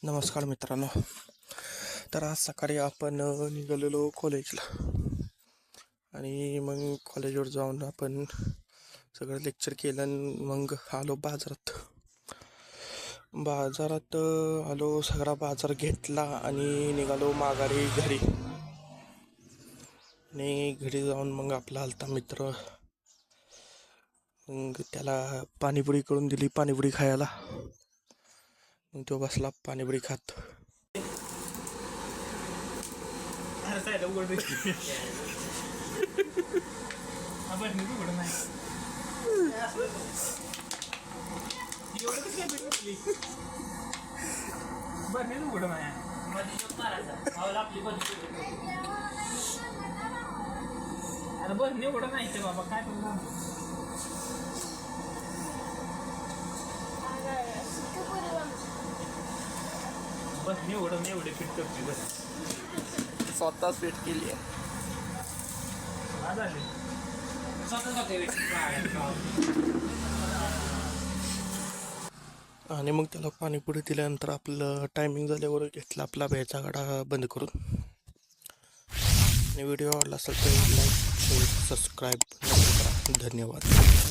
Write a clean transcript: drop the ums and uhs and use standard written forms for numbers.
नमस्कार मित्रांनो. तर आज सकाळी आपण निघालेलो कॉलेजला आणि मग कॉलेजवर जाऊन आपण सगळं लेक्चर केलं आणि मग आलो बाजारात आलो, सगळा बाजार घेतला आणि निघालो माघारी घरी. आणि घरी जाऊन मग आपला आलता मित्र, मग त्याला पाणीपुरी करून दिली, पाणीपुरी खायला. मग तो बसला पाणीपुरी खात. बाबा काय बस मी एवढे फिट करते बस स्वतः फिट केली आहे. आणि मग त्याला पाणीपुरी दिल्यानंतर आपलं टायमिंग झाल्यावर घेतला आपला भ्यायचा गाडा बंद करून. आणि व्हिडिओ आवडला असेल तर लाईक, शेअर, सबस्क्राईब करा. धन्यवाद.